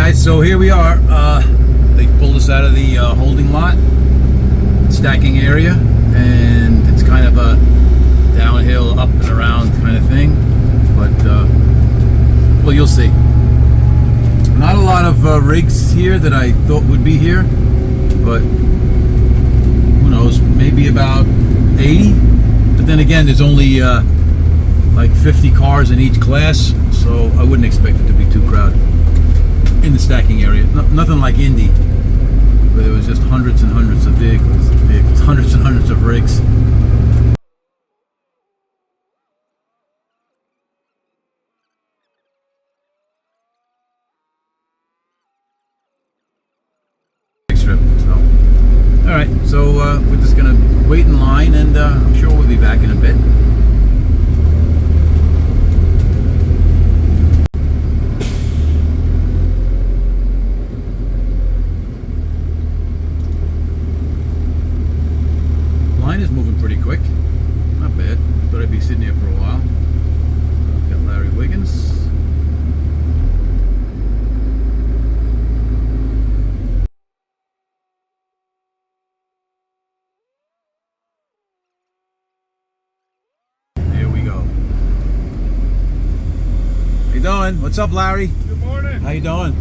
guys, so here we are. They pulled us out of the holding lot, stacking area, and it's kind of a downhill, up and around kind of thing. But well, you'll see. Not a lot of rigs here that I thought would be here, but who knows? Maybe about 80. But then again, there's only like 50 cars in each class, so I wouldn't expect it to be too crowded in the stacking area. Nothing like Indy, where there was just hundreds and hundreds of vehicles, hundreds and hundreds of rigs. All right, so we're just gonna wait in line, and I'm sure we'll be back in a bit. Line is moving pretty quick. Not bad. Thought I'd be sitting here for a while. Got Larry Wiggins. How you doing? What's up, Larry? Good morning. How you doing?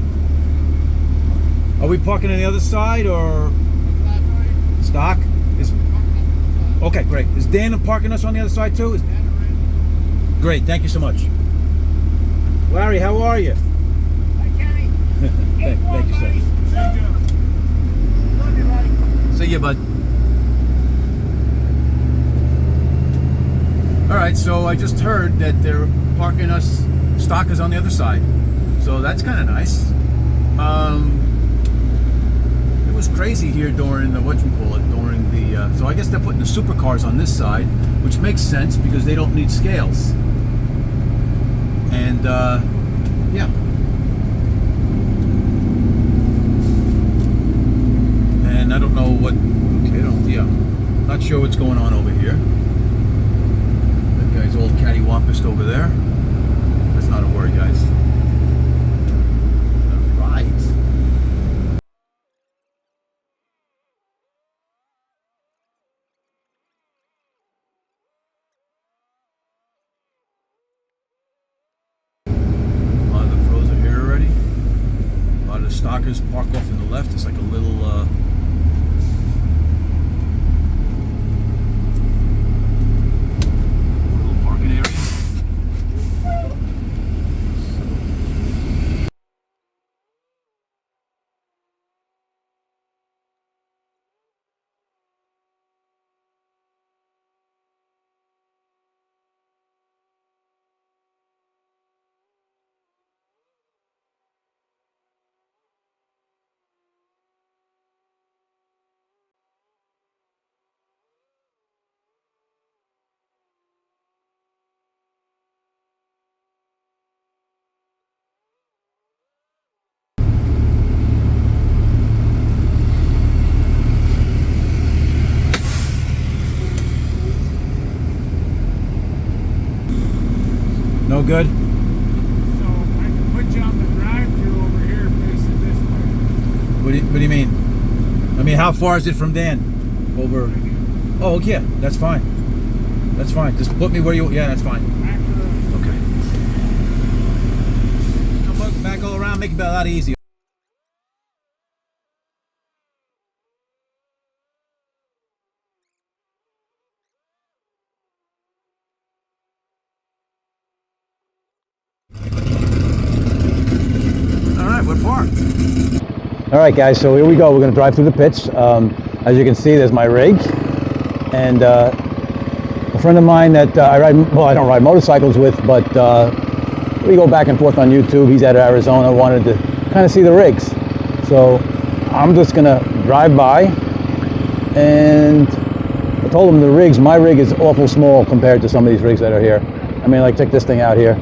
Are we parking on the other side or stock? Okay, great. Is Dan parking us on the other side too? Great, thank you so much. Larry, how are you? Hi, Kenny. Thank you, sir. Thank you. Love you, buddy. See you, bud. All right, so I just heard that they're parking us. Stock is on the other side, so that's kind of nice. It was crazy here during the during the. So I guess they're putting the supercars on this side, which makes sense because they don't need scales. And yeah. And I don't know what. Okay, not sure what's going on over here. That guy's all cattywampus over there. That's not a word, guys. All right. A lot of the pros are here already. A lot of the stockers park off in the left. It's like a little parking area. No good? So I can put you on the drive-thru over here facing this way. What do you mean? I mean, how far is it from Dan? Over. Right here. Oh, yeah, that's fine. That's fine. Just put me where you. Yeah, that's fine. Back to the... Okay. Come back all around, make it a lot easier. We're parked. All right, guys, so here we go. We're going to drive through the pits. As you can see, there's my rig. And a friend of mine that I don't ride motorcycles with, but we go back and forth on YouTube. He's out of Arizona, wanted to kind of see the rigs. So I'm just going to drive by. And I told him my rig is awful small compared to some of these rigs that are here. I mean, like, check this thing out here.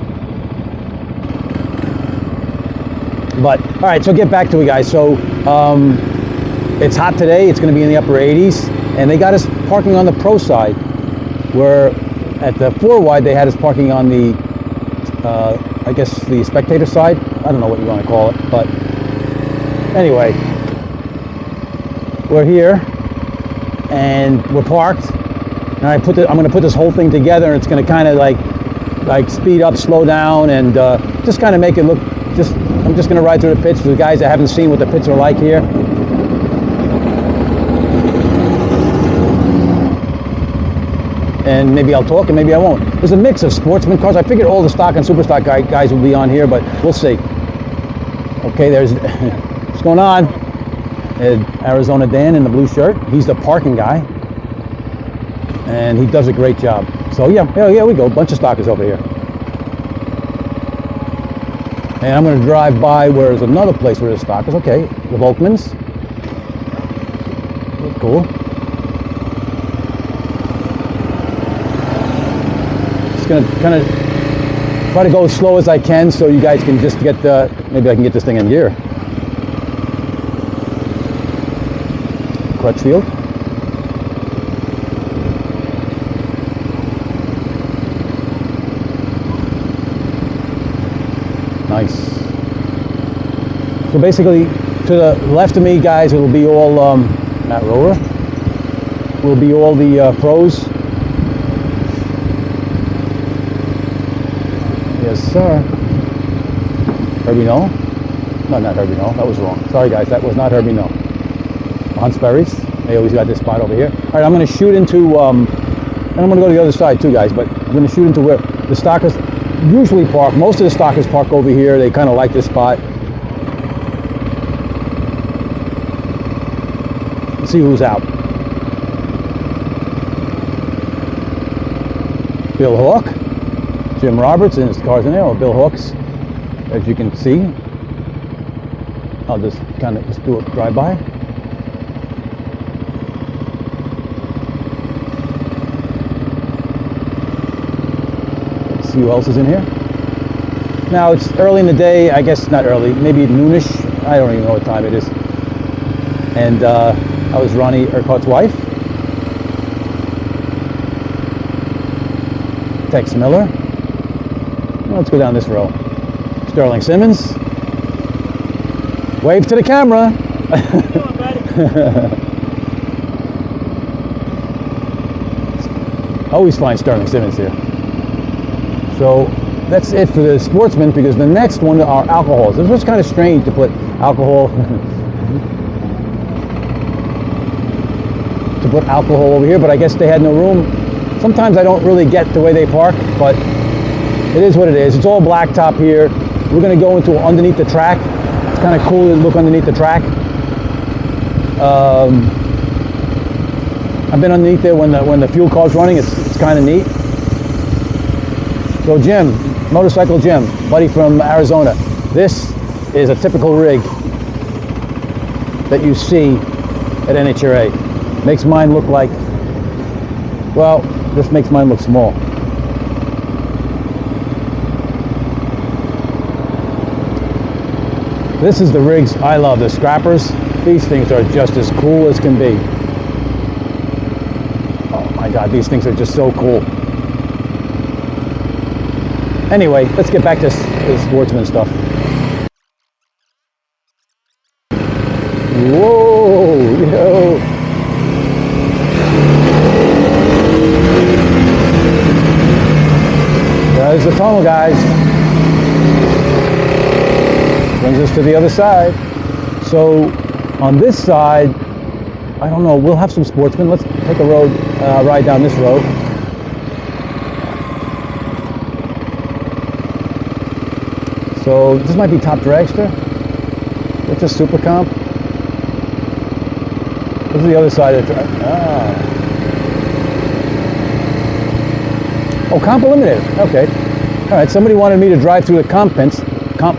But all right, so get back to it, guys. So it's hot today. It's going to be in the upper 80s, and they got us parking on the pro side, where at the 4-wide they had us parking on the I guess the spectator side. I don't know what you want to call it, but Anyway, we're here and we're parked. And I'm going to put this whole thing together, and it's going to kind of like speed up, slow down, and just kind of make it look. I'm just going to ride through the pits for the guys that haven't seen what the pits are like here. And maybe I'll talk and maybe I won't. There's a mix of sportsman cars. I figured all the stock and super stock guys will be on here, but we'll see. Okay, there's what's going on? Arizona Dan in the blue shirt. He's the parking guy, and he does a great job. So yeah, we go. Bunch of stockers over here. And I'm going to drive by where there's another place where there's stockers. Okay, the Volkmans. That's cool. Just going to kind of try to go as slow as I can so you guys can just get maybe I can get this thing in gear. Crutchfield. Nice. So basically, to the left of me, guys, it'll be all Matt Rower. Will be all the pros. Yes, sir. Herbie No? No, not Herbie No. That was wrong. Sorry, guys. That was not Herbie No. Hunt's Berries. They always got this spot over here. All right, I'm going to shoot into, and I'm going to go to the other side too, guys, but I'm going to shoot into where the stockers usually park. Most of the stockers park over here. They kind of like this spot. Let's see who's out. Bill Hawk, Jim Roberts, and his car's in there, or Bill Hawk's, as you can see. I'll just kind of just do a drive-by. See who else is in here. Now it's early in the day, I guess not early, maybe noonish. I don't even know what time it is. And I was Ronnie Urquhart's wife. Tex Miller. Well, let's go down this row. Sterling Simmons. Wave to the camera. Always find Sterling Simmons here. So that's it for the sportsmen, because the next one are alcohols. This was kind of strange to put alcohol over here, but I guess they had no room. Sometimes I don't really get the way they park, but it is what it is. It's all blacktop here. We're going to go into underneath the track. It's kind of cool to look underneath the track. I've been underneath there when the fuel car's running. It's kind of neat. So Jim, Motorcycle Jim, buddy from Arizona. This is a typical rig that you see at NHRA. Makes mine look like, well, this makes mine look small. This is the rigs I love, the scrappers. These things are just as cool as can be. Oh my God, these things are just so cool. Anyway, let's get back to the sportsman stuff. Whoa, yo. There's the tunnel, guys. Brings us to the other side. So on this side, I don't know, we'll have some sportsmen. Let's take a road, ride down this road. So this might be Top Dragster. It's a Super Comp. This is the other side of the track. Oh, Comp Eliminator. Okay. All right. Somebody wanted me to drive through the comp,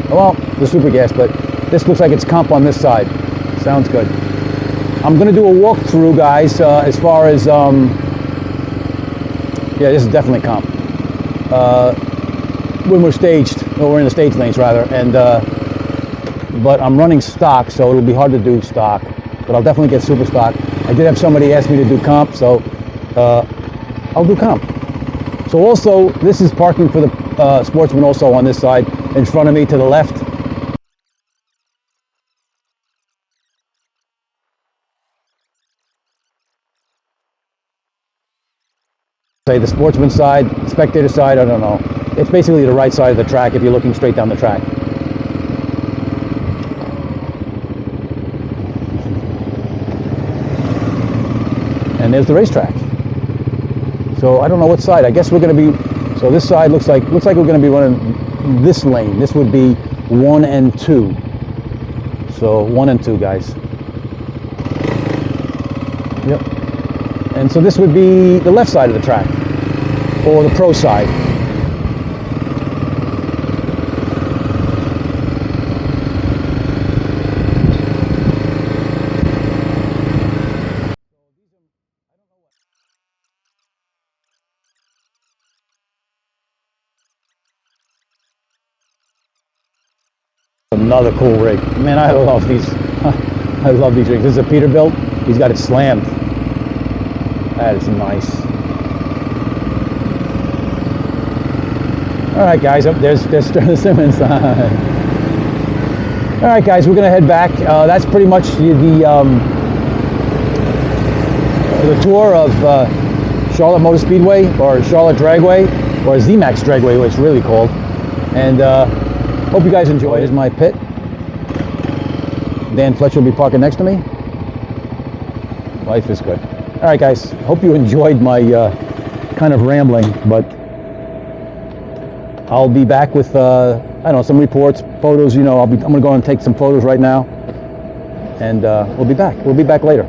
well, the Super Gas, but this looks like it's Comp on this side. Sounds good. I'm going to do a walkthrough, guys, as far as, yeah, this is definitely Comp. When we're staged, or we're in the stage lanes rather, and but I'm running stock, so it'll be hard to do stock, but I'll definitely get super stock. I did have somebody ask me to do comp, so I'll do comp. So also, this is parking for the sportsman also on this side, in front of me to the left. say the sportsman side, spectator side, I don't know. It's basically the right side of the track if you're looking straight down the track. And there's the racetrack. So I don't know what side. I guess we're going to be. So this side looks like we're going to be running this lane. This would be 1 and 2. So 1 and 2, guys. Yep. And so this would be the left side of the track, or the pro side. Another cool rig. Man, I love these. I love these rigs. This is a Peterbilt. He's got it slammed. That is nice. All right, guys. There's Simmons. All right, guys. We're gonna head back. That's pretty much the tour of Charlotte Motor Speedway, or Charlotte Dragway, or zMax Dragway, what it's really called. And hope you guys enjoy. Here's my pit. Dan Fletcher will be parking next to me. Life is good. All right, guys. Hope you enjoyed my kind of rambling, but I'll be back with I don't know, some reports, photos. You know, I'm gonna go and take some photos right now, and we'll be back. We'll be back later.